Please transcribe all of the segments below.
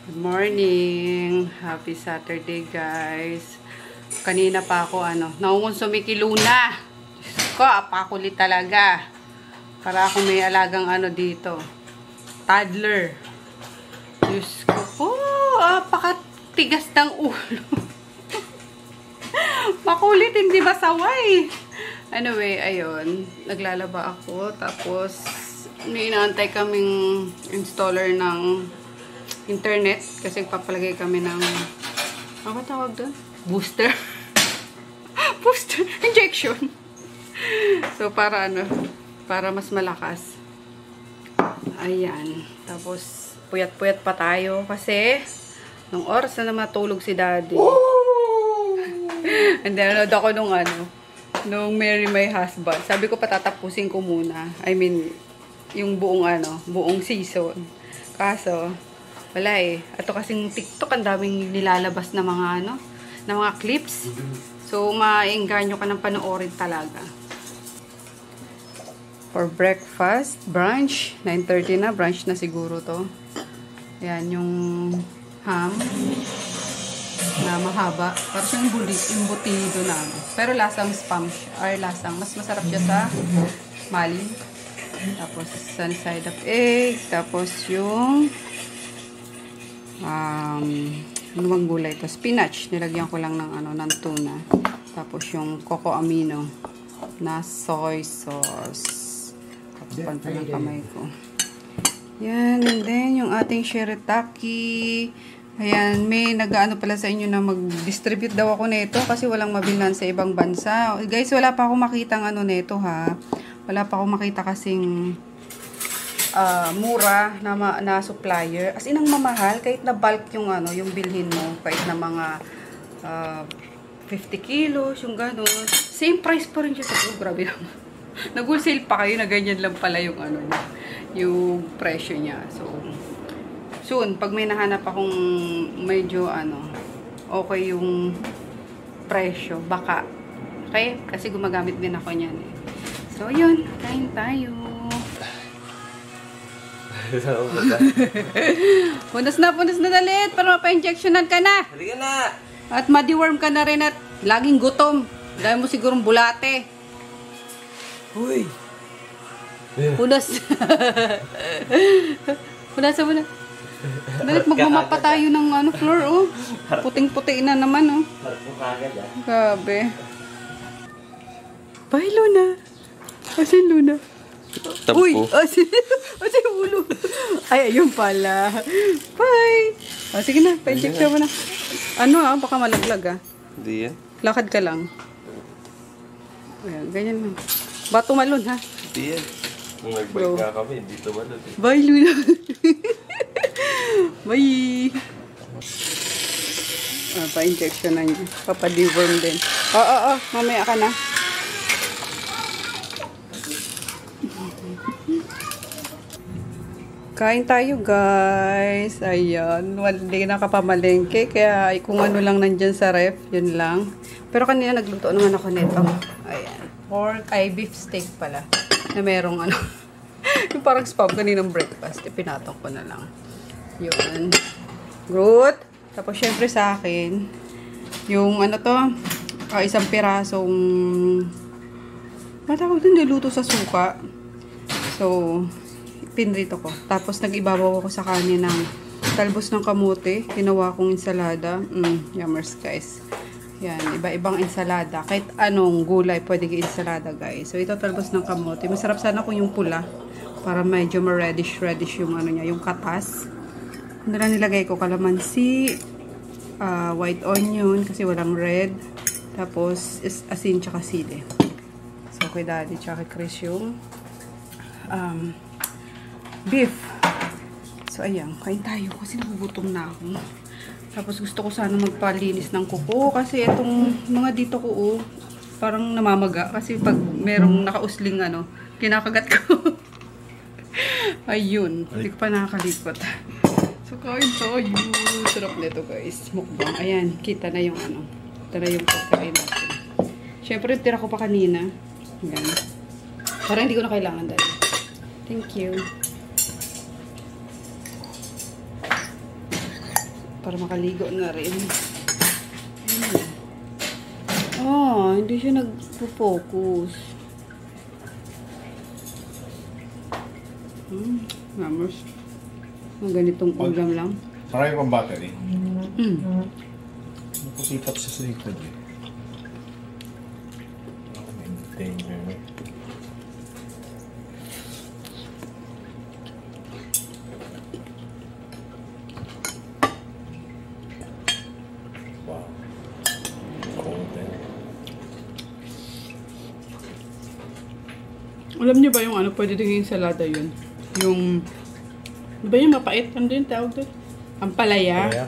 Good morning! Happy Saturday, guys. Kanina pa ako, naungonsumi kay Luna. Diyos ko, apakulit talaga. Para ako may alagang dito. Toddler. Diyos ko po, apakatigas ng ulo. Makulit, hindi masaway. Anyway, ayun. Naglalaba ako. Tapos, may inaantay kaming installer ng internet kasi papalagay kami ng ano tawag doon? Booster. Booster injection. So para para mas malakas. Ayan. Tapos puyat-puyat pa tayo kasi nung oras na matulog si Daddy. And then nanood ako nung Marry My Husband. Sabi ko patatapusin ko muna. I mean, yung buong season. Kaso wala eh. Ato kasing TikTok, ang daming nilalabas na mga na mga clips. So, maengganyo ka ng panoorin talaga. For breakfast, brunch. 9:30 na, brunch na siguro to. Ayan, yung ham na mahaba. Parang siyang imbutido na. Pero lasang spam siya. Or lasang, mas masarap siya sa mali. Tapos, sunny side up egg. Tapos, yung ano bang gulay ito? Spinach. Nilagyan ko lang ng tuna. Tapos yung coco amino na soy sauce. Kapapan pa ng kamay ko. Yan. And then yung ating shirataki. Ayan. May nag-ano pala sa inyo na mag-distribute daw ako nito kasi walang mabilhan sa ibang bansa. Guys, wala pa akong makitang nito ha. Wala pa akong makita kasing mura na supplier. As in, ang mamahal, kahit na bulk yung yung bilhin mo, kahit na mga 50 kilos, yung gano'n. Same price pa rin siya sa grabe naman. Nag-wholesale pa kayo na ganyan lang pala yung yung presyo niya. So, soon, pag may nahanap akong medyo okay yung presyo, baka. Okay? Kasi gumagamit din ako niyan eh. So, yun. Kain tayo. Punas na dalit para mapa-injectionan ka na. Halika na. At ma-deworm ka na rin at laging gutom. Dahil mo sigurong bulate. Uy. Punas. Punasan mo na. Dalit magmamapa tayo ng floor oh. Puting-puti na naman oh. Grabe. Bye Luna. Asin Luna. Tampo. Uy! Asin ulo. Ay, ayun pala. Bye! Sige na, pa-inject mo na. Baka malaglag Hindi yan. Lakad ka lang. Ayan, ganyan lang. Bato malon ha? Hindi yan. Kung nag-bike nga kami, hindi tumalon eh. Bye, Luna. Bye! Pa-injection na niya. Papa-deworm din. Oo, mamaya ka na. Kain tayo guys. Ayan. Hindi nakapamalengke. Kaya kung lang nandyan sa ref, yun lang. Pero kanina nagluto naman ako nito. Ayan. Beef steak pala. Na merong yung parang spam kaninang breakfast. Pinatong ko na lang. Yun. Good. Tapos syempre sa akin, yung isang pirasong matawag din niluto sa suka. So, pinrito ko. Tapos nag-ibabaw ako sa kanin ng talbos ng kamote. Ginawa kong ensalada. Yummers guys. Yan, iba-ibang ensalada. Kahit anong gulay pwede ensalada guys. So ito talbos ng kamote. Masarap sana kung yung pula. Para medyo ma-reddish yung yung katas. Ano lang nilagay ko? Kalamansi, white onion kasi walang red. Tapos asin tsaka sili. So kay Daddy tsaka kay Chris yung beef. So, ayan. Kain tayo kasi nagugutom na ako. Tapos, gusto ko sana magpalinis ng kuko. Kasi itong mga dito ko, parang namamaga. Kasi pag merong nakausling, kinakagat ko. Ayun. Hindi ko pa nakakalikot. So, kain tayo. Sarap nito, guys. Mukbang. Ayan. Kita na yung Kita na yung pagkain natin. Siyempre, tira ko pa kanina. Ayan. Parang hindi ko na kailangan dahil. Thank you. Para makaligo na rin. Oh, hindi siya nagpo-focus. Mamers. Ang ganitong ulam lang. Marami pang battery. Nakukitap siya sa likod eh. Danger. Wow. Cold eh. Alam niyo ba yung ano, pwede din yung salada yun? Yung, ano ba yung mapait? Ano din tawag doon? Ampalaya. Kaya,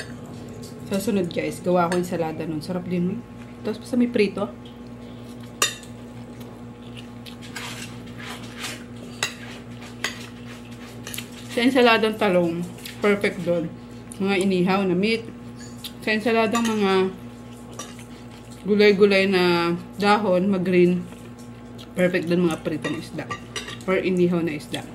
Sa sunod guys, gawa ko yung salada nun. Sarap din. Tapos basta may prito. Sa ensaladang talong, perfect doon. Mga inihaw na meat. Sa ensaladang mga gulay-gulay na dahon, mag-green, perfect doon mga pritong isda. Or inihaw na isda.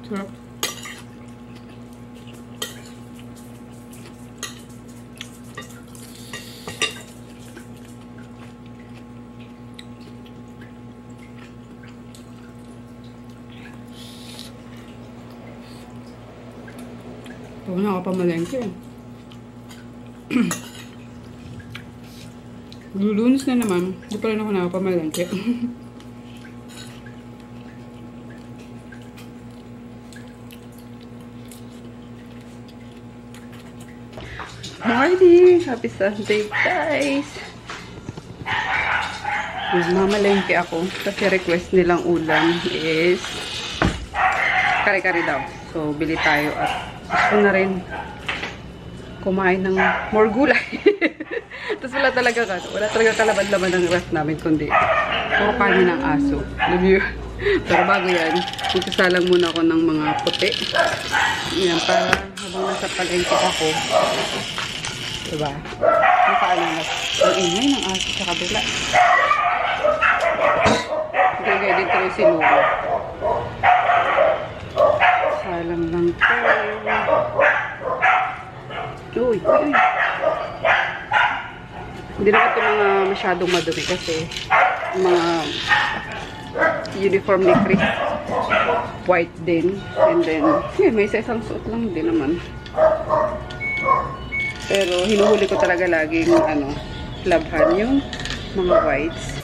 Sarap. Ito na ako pamalengke. Lulunis na naman. Hindi pa rin ako nakapamalengke. Morning! Happy Sunday, guys! Mamalengke ako. Kasi request nilang ulam is kare-kare daw. So, bili tayo at gusto na rin kumain ng more gulay. Tapos wala talaga kalaban-laban ng ref namin kundi puro kanin ng aso. Love you. Pero bago yan, magsasalang muna ako ng mga puti. Yan, para habang nasa palengke ako. Diba? Nakaano na. Ang ingay ng aso sa kabila. Gagay din tayo si Luro. Salang lang to. Uy, uy, uy. Hindi naman ito mga masyadong madumi kasi mga uniform ni Chris white din. And then, may isang suot lang din naman. Pero hinuhuli ko talaga laging labhan yung mga whites.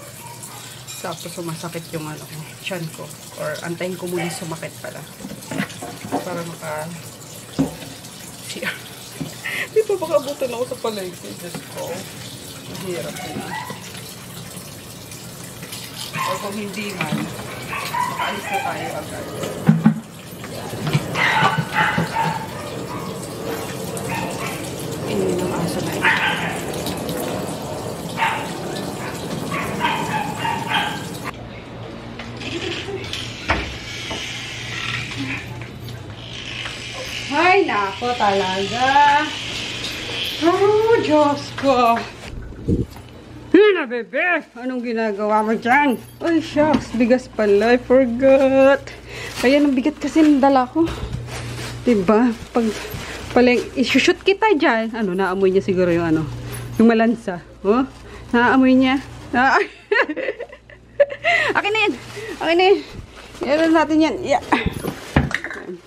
Tapos sumasakit yung tiyan ko. Or antayin ko muna sumakit pala. Para maka CR. Di pa makabutan ako sa palengke. Diyos ko. Mahirap na. O kung hindi man, makaalis na tayo agad. Inuwi ng aso na ito. Ay, nako talaga. Oh, Diyos ko. Na, bebe. Anong ginagawa mo dyan? Ay, shucks. Bigas pala. I forgot. Kaya ang bigat kasi ng dala ko. Diba? Pag paling isushoot kita dyan. Naamoy niya siguro yung yung malansa. Oh, naamoy niya. Akin na yan. Akin na yan. Yan natin yan. Yeah.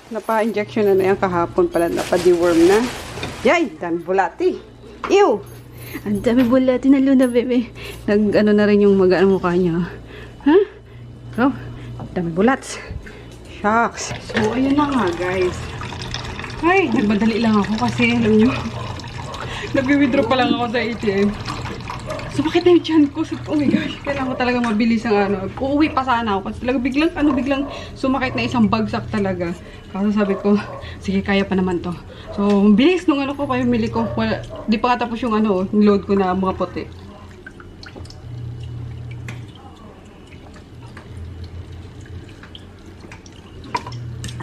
Napa-injection na yan kahapon pala. Napa-deworm na. Yay! Dan bulati. Ew! Ang dami bulati na Luna, bebe. Na rin yung magaan mukha niya. Ha? Huh? Oh, dami bulats. Shucks. So, ayun na nga, guys. Ay, nagmadali lang ako kasi, alam nyo, nag-withdraw pa lang ako sa ATM. Sumakit na yung tiyan ko. Oh my gosh, kailangan ko talaga mabilis ang uuwi pa sana ako. Kasi talaga biglang sumakit na isang bagsak talaga. Kasi sabi ko, sige, kaya pa naman to. So, bilis nung ko, pamimili ko. Wala, di pa nga tapos yung load ko na mga puti.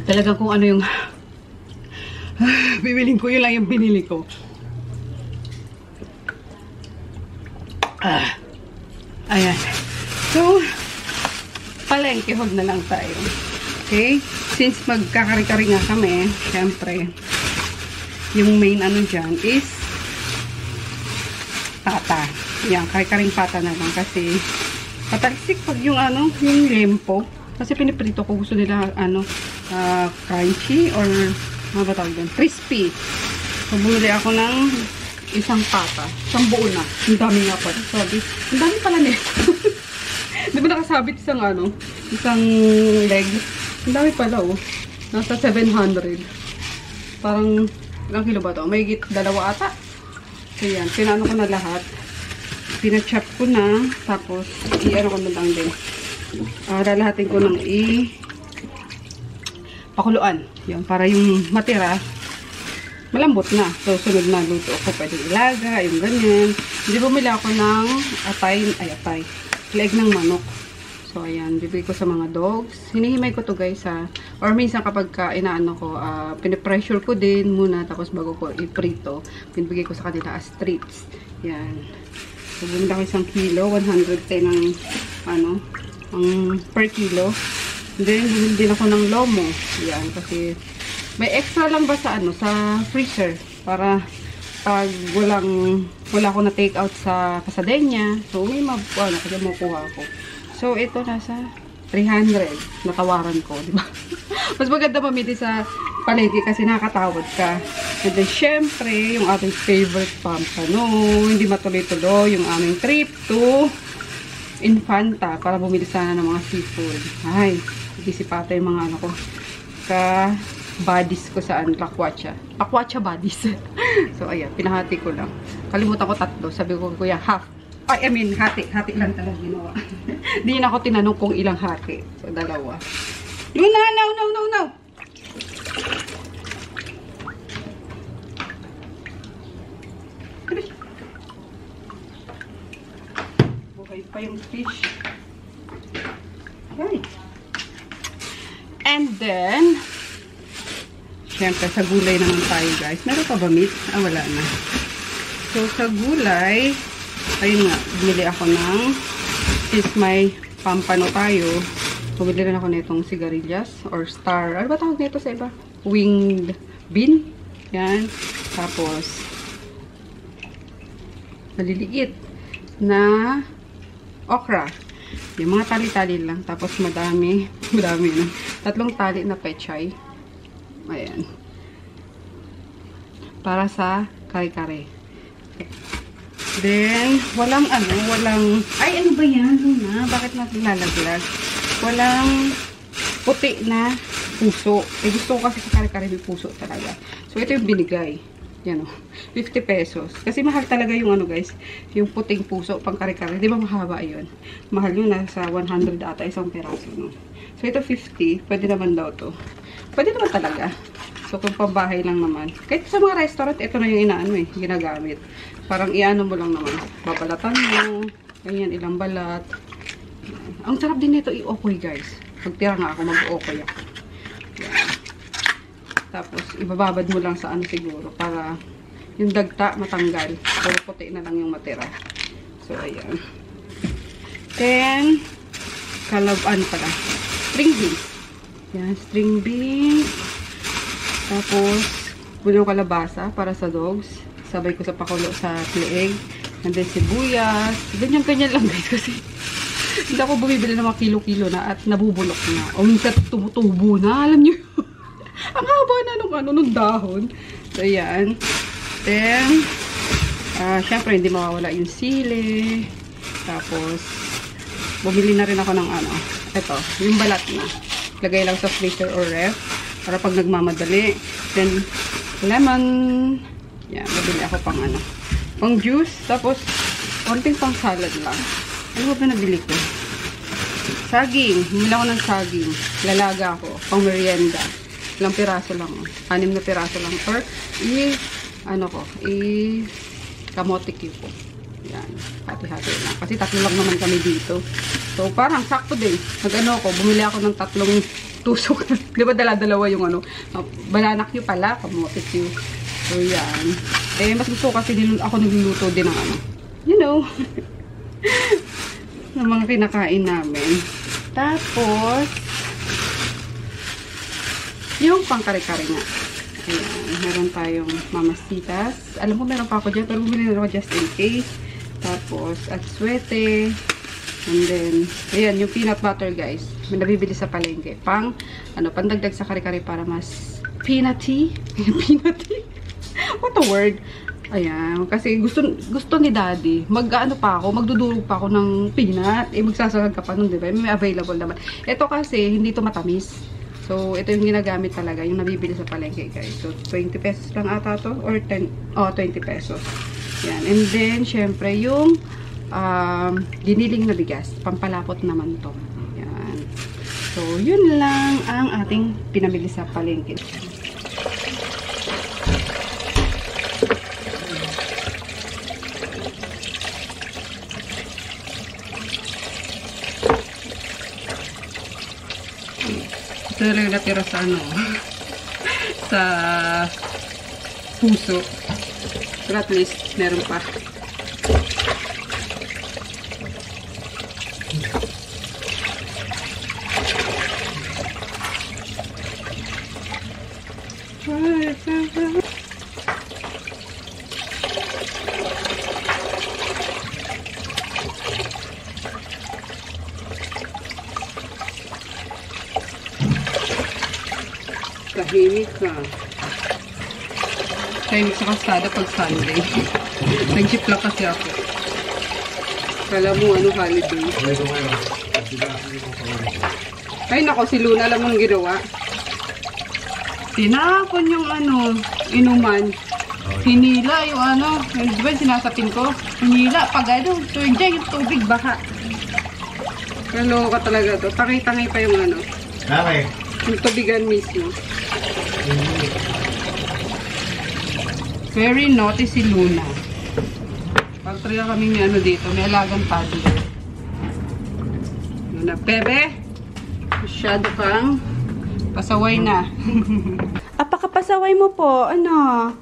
Talaga kung yung Bibiling ko, yun lang yung binili ko. Ayan. So, palengke, hold na lang tayo. Okay? Since magkakari-kari nga kami, syempre, yung main ano dyan is pata. Yan, kari-karing pata na lang kasi patalisik pag yung ano, yung lempo. Kasi piniprito ko, gusto nila ano, crunchy or ano ba tawag doon? Crispy. So, bumili ako ng isang pata. Isang buo na. Ang dami nga pa. Sabi, ang dami pala nito. Di ba nakasabit isang ano? Isang leg. Ang dami pala oh. Nasa 700. Parang, ilang kilo ba to? May higit 2 ata. So yan, pinano ko na lahat. Pinachop ko na. Tapos, i-ano ko na lang din. Lalahatin ko ng pakuluan. Yan, para yung matira malambot na. So, sunod na luto ako. Pwede ilaga, yung ganyan. Hindi bumili ako ng leg ng manok. So, ayan. Bibigay ko sa mga dogs. Hinihimay ko to guys ha. Or minsan kapag inaano ko, pinipressure ko din muna. Tapos bago ko iprito, pinibigay ko sa kanila as treats. Yan. So, bumili ako 1 kilo. 110 ang per kilo. Then, bumili din ako ng lomo. Yan. Kasi, may extra lang ba sa sa freezer para pag wala ko na take out sa Pasadena, so may kasi makuha ko. So ito nasa 300 natawaran ko, di ba? Mas maganda mamili sa palengke kasi nakakatawad ka. And then syempre, yung ating favorite pampano, hindi matuloy-tuloy yung aming trip to Infanta para bumili sana ng mga seafood. Ay, hindi si Pata yung mga ano ko. Buddies ko saan, Lakwacha. Lakwacha buddies. So, ayan, pinahati ko lang. Kalimutan ko 3. Sabi ko, kuya, half. I mean, hati. Hati lang talaga ginawa. Di na ako tinanong kung ilang hati. So, 2. Luna, no. Buhay pa yung fish. Okay. And then, siyempre, sa gulay naman tayo, guys. Meron pa ba meat? Wala na. So, sa gulay, ayun nga, bumili ako ng, since may pampano tayo, bumili rin ako nitong sigarilyas or star. Ano ba tawag nito sa iba? Winged bean. Yan. Tapos, maliliit na okra. Yung mga tali-tali lang. Tapos, madami na. 3 tali na pechay. Ayan. Para sa kare-kare. Okay. Then, walang, ay, ano ba yan? Luna? Bakit natin lalaglag? Walang puti na puso. Gusto ko kasi sa kare-kare may puso talaga. So, ito yung binigay. Yan o. 50 pesos. Kasi mahal talaga yung guys. Yung puting puso, pang kare-kare. Di ba mahaba yun? Mahal yun. Nasa 100 ata. Isang peraso. No? So, ito 50. Pwede naman daw to. Pwede naman talaga. So, kung pambahay lang naman. Kahit sa mga restaurant, ito na yung ginagamit. Parang iano mo lang naman. Babalatan mo. Ganyan, ilang balat. Ang sarap din nito i-okoy, guys. Pagtira nga ako, mag-okoy ako. Yan. Tapos, ibababad mo lang sa siguro. Para yung dagta matanggal. Pero puti na lang yung matira. So, ayan. Then, kalaban pala. String beans. Yan, string beans. Tapos, bulong kalabasa para sa dogs. Sabay ko sa pakulo sa leeg. And then, sibuyas. Ganyan-ganyan lang guys kasi hindi ako bumibili ng mga kilo-kilo na at nabubulok na. O minsan tumutubo na. Alam nyo, ang haba na nung dahon. So, yan. Then, syempre, hindi mawawala yung sili. Tapos, bumili na rin ako ng ito, yung balat na. Lagay lang sa freezer or ref. Para pag nagmamadali. Then, lemon. Yan, nabili ako pang juice. Tapos, konting pang salad lang. Ano ba nabili ko? Saging. Bumili ako ng saging. Lalaga ako. Pang merienda. Ilang piraso lang. 6 na piraso lang. Or, kamote cube. Yan. Hati-hati lang. Kasi 3 lang naman kami dito. So, parang sakto din. Bumili ako ng 3 tusok. Di ba dala-dalawa yung ano? Bananak nyo pala, kamote nyo. So, yan. Eh, mas gusto ko kasi ako nagluluto din ng ano. You know. ng mga kinakain namin. Tapos, yung pang-kare-kare nga. Ayan, meron tayong mamasitas. Alam ko meron pa ako dyan, pero bumili na ako just in case. Tapos, at swete. And then, ayan, yung peanut butter, guys. May nabibili sa palengke. Pandagdag sa kare-kare para mas peanutty. Peanutty? What a word? Ayan, kasi gusto ni daddy. Magdudurog pa ako ng peanut. Eh, magsasagad ka pa nun, diba? May available naman. Ito kasi, hindi to matamis. So, ito yung ginagamit talaga, yung nabibili sa palengke, guys. So, 20 pesos lang ata to, or 20 pesos. Yan. And then, syempre, yung giniling na bigas. Pampalapot naman to. Yan. So, yun lang ang ating pinamili sa palengke. Ito lang natira sa ano, sa puso. Pero at least, meron pa. Tahimik ka. Tahimik sa kasada pag Sunday. Nag-jeep lang kasi ako. Kala mo ano holiday. Ay nako, si Luna alam mong ginawa. Tinapon yung ano, inuman. Hinila yung ano, di ba sinasapin ko? Hinila, pag ano, turja yung tubig, baka. Kaloka talaga to. Tangay-tangay pa yung ano. Okay. Yung tubigan mismo. Very naughty si Luna. Pag-try kami may ano dito, may alagang toddler. Luna, bebe, masyado kang pasaway na. Apakapasaway mo po, ano?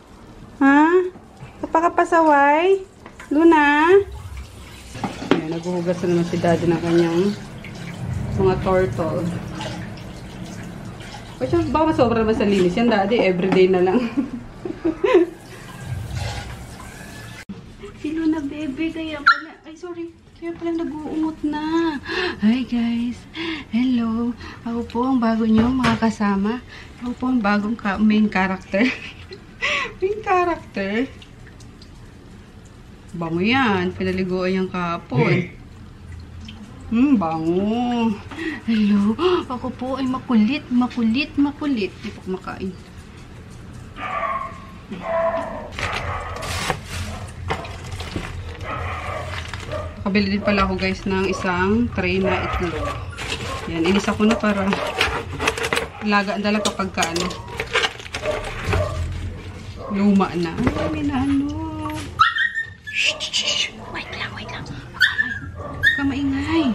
Ha? Apakapasaway? Luna? Ayan, naghuhugas na naman si daddy ng kanyang mga turtle. Kasi baka masobra naman sa linis yan, daddy. Everyday na lang. Si Luna, bebe. Kaya pala, ay sorry. Kaya pala nag-uumot na. Hi guys. Hello. Ako po ang bago nyo mga kasama. Ako po ang bagong main character. Main character. Bango yan. Pinaliguan yung kahapon. Bango. Hello. Ako po ay makulit. Hindi po kumakain. Nakabili din pala ako guys ng isang tray na itlog. Yan. Inisa ko na para laga dala kapag ka ano. Luma na. Ay, na ano. Shh. Wait lang. Huwag maingay.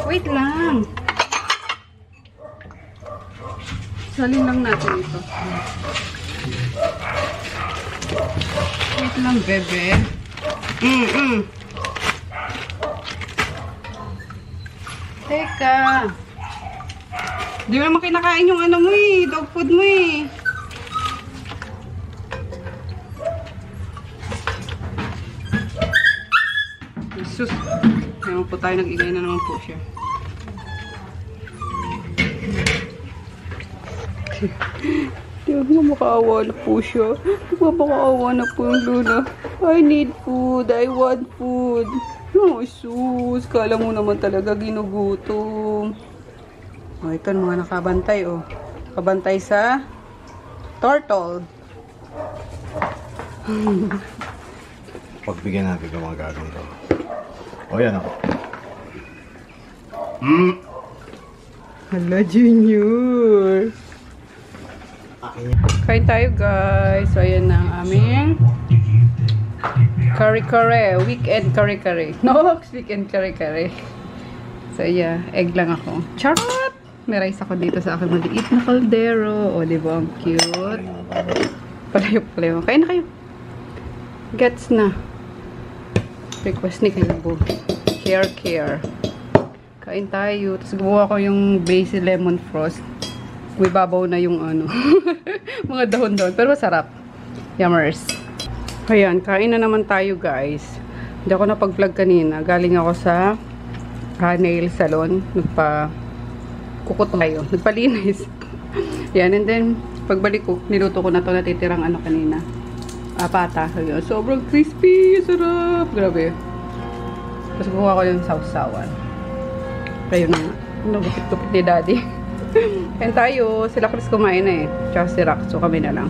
Wait lang. Salin lang natin ito. Wait lang, bebe. Teka. Di mo naman kinakain yung ano mo eh. Dog food mo eh. Jesus. Ngayon po tayo nag-ingay na naman po siya. Huwag mo makaawa na po siya. Huwag mo makaawa na po yung Luna. I need food. I want food. Oh, sus. Kala mo naman talaga ginugutom. Oh, ito mga nakabantay, oh. Nakabantay sa turtle. Pagbigyan natin ng mga gagawin ko. O, yan ako. Hala, Junior. Kain tayo, guys. So, ayan na ang aming kare-kare. Weekend kare-kare. No, weekend kare-kare. So, yeah. Egg lang ako. Charot! May rice ako dito sa aking maliit na kaldero. O, diba? Ang cute. Palayo. Kain na kayo. Gets na. Request ni Kalbo. Care. Kain tayo. Tapos gumawa ko yung basil lemon frost. May babaw na yung ano. Mga dahon-dahon. Pero masarap. Yummers. Ayan. Kain na naman tayo, guys. Hindi ako napag-vlog kanina. Galing ako sa nail salon. Kukot tayo. Nagpalinis. Yan. And then, pagbalik ko, niluto ko na to natitirang ano kanina. Pata. Sobrang crispy. Sarap. Grabe. Tapos gumawa ko yung sausawan. Kayo na nga. Nagupit-gupit ni daddy. Kain tayo. Sila Chris kumain na eh. Tsaka si Rax. So kami na lang.